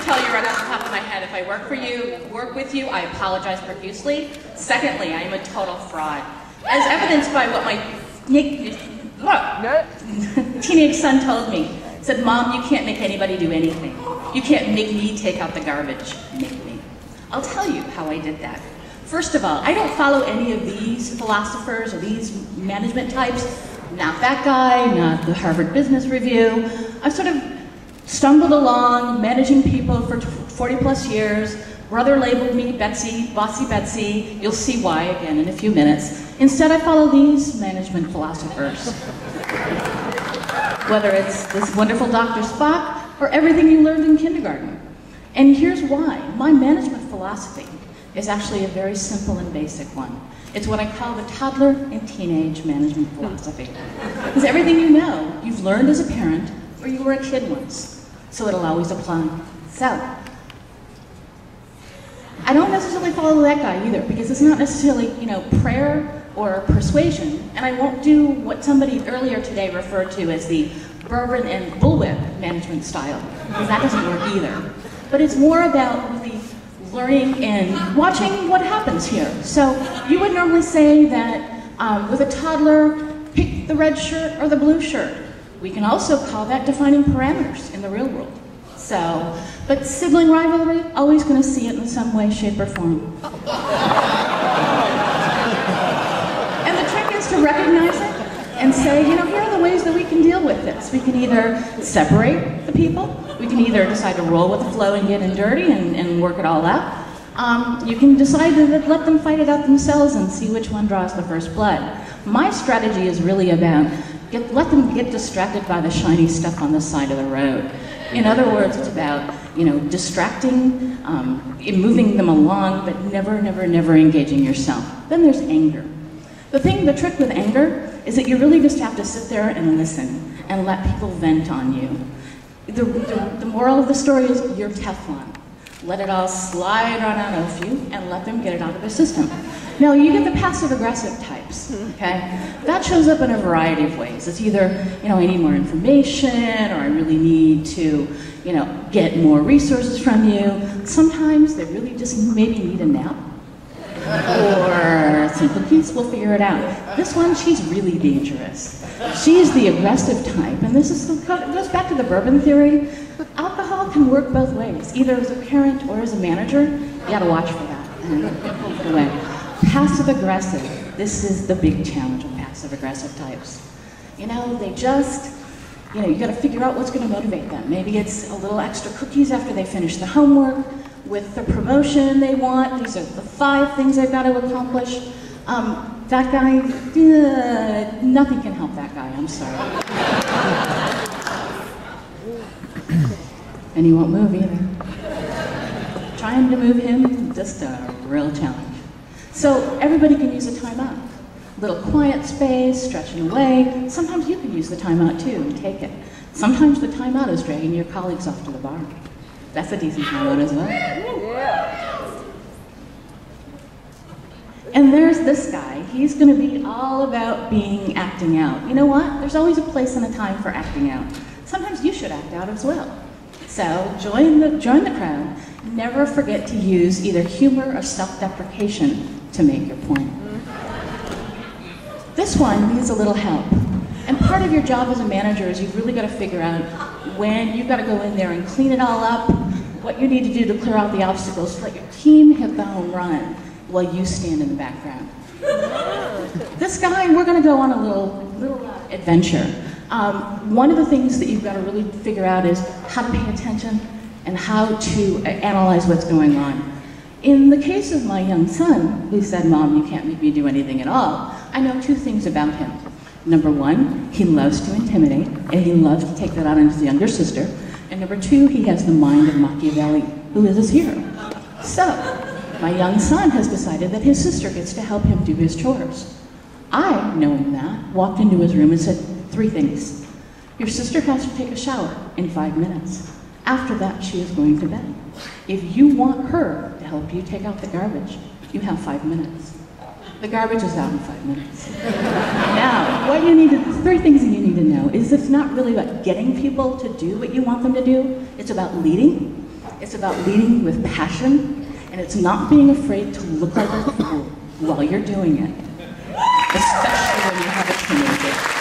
tell you right off the top of my head, if I work with you, I apologize profusely. Secondly, I am a total fraud. As evidenced by what my teenage son told me. He said, Mom, you can't make anybody do anything. You can't make me take out the garbage. Make me. I'll tell you how I did that. First of all, I don't follow any of these philosophers or these management types. Not that guy, not the Harvard Business Review. I've sort of stumbled along, managing people for 40 plus years. Brother labeled me Betsy, Bossy Betsy. You'll see why again in a few minutes. Instead, I follow these management philosophers. Whether it's this wonderful Dr. Spock or everything you learned in kindergarten. And here's why. My management philosophy is actually a very simple and basic one. It's what I call the toddler and teenage management philosophy. It's everything you know, you've learned as a parent, or you were a kid once. So it'll always apply. So, I don't necessarily follow that guy either, because it's not necessarily, prayer or persuasion, and I won't do what somebody earlier today referred to as the bourbon and bullwhip management style, because that doesn't work either. But it's more about really learning and watching what happens here. So you would normally say that with a toddler, pick the red shirt or the blue shirt. We can also call that defining parameters in the real world. So, but sibling rivalry, always going to see it in some way, shape, or form. And the trick is to recognize it and say, here are the ways that we can deal with this. We can either separate the people, we can either decide to roll with the flow and get in dirty and work it all out. You can decide to let them fight it out themselves and see which one draws the first blood. My strategy is really about let them get distracted by the shiny stuff on the side of the road. In other words, it's about distracting, moving them along, but never engaging yourself. Then there's anger. The trick with anger is that you really just have to sit there and listen and let people vent on you. The moral of the story is you're Teflon. Let it all slide on out of you and let them get it out of their system. Now, you get the passive-aggressive types, okay? That shows up in a variety of ways. It's either, I need more information, or I really need to, get more resources from you. Sometimes they really just maybe need a nap. Or some cookies, we'll figure it out. This one, she's really dangerous. She's the aggressive type, and this goes back to the bourbon theory. Alcohol can work both ways, either as a parent or as a manager. You gotta watch for that. Anyway, passive-aggressive. This is the big challenge with passive-aggressive types. They just, you gotta figure out what's gonna motivate them. Maybe it's a little extra cookies after they finish the homework, with the promotion they want. These are the 5 things they've got to accomplish. That guy, nothing can help that guy, I'm sorry. And he won't move either. Trying to move him, just a real challenge. So everybody can use a timeout. Little quiet space, stretching away. Sometimes you can use the timeout too and take it. Sometimes the timeout is dragging your colleagues off to the bar. That's a decent timeout as well. Yeah. And there's this guy. He's going to be all about acting out. You know what? There's always a place and a time for acting out. Sometimes you should act out as well. So join the crowd. Never forget to use either humor or self-deprecation to make your point. This one needs a little help. And part of your job as a manager is you've really got to figure out when you've got to go in there and clean it all up, what you need to do to clear out the obstacles so that your team hit the home run while you stand in the background. This guy, we're going to go on a little adventure. One of the things that you've got to really figure out is how to pay attention and how to analyze what's going on. In the case of my young son, who said, Mom, you can't make me do anything at all, I know 2 things about him. Number 1, he loves to intimidate, and he loves to take that out on his younger sister. And number 2, he has the mind of Machiavelli, who is his hero. So, my young son has decided that his sister gets to help him do his chores. I, knowing that, walked into his room and said 3 things. Your sister has to take a shower in 5 minutes. After that, she is going to bed. If you want her to help you take out the garbage, you have 5 minutes. The garbage is out in 5 minutes. Now, three things that you need to know is it's not really about getting people to do what you want them to do. It's about leading. It's about leading with passion. And it's not being afraid to look like a fool while you're doing it. Especially when you have a teenager.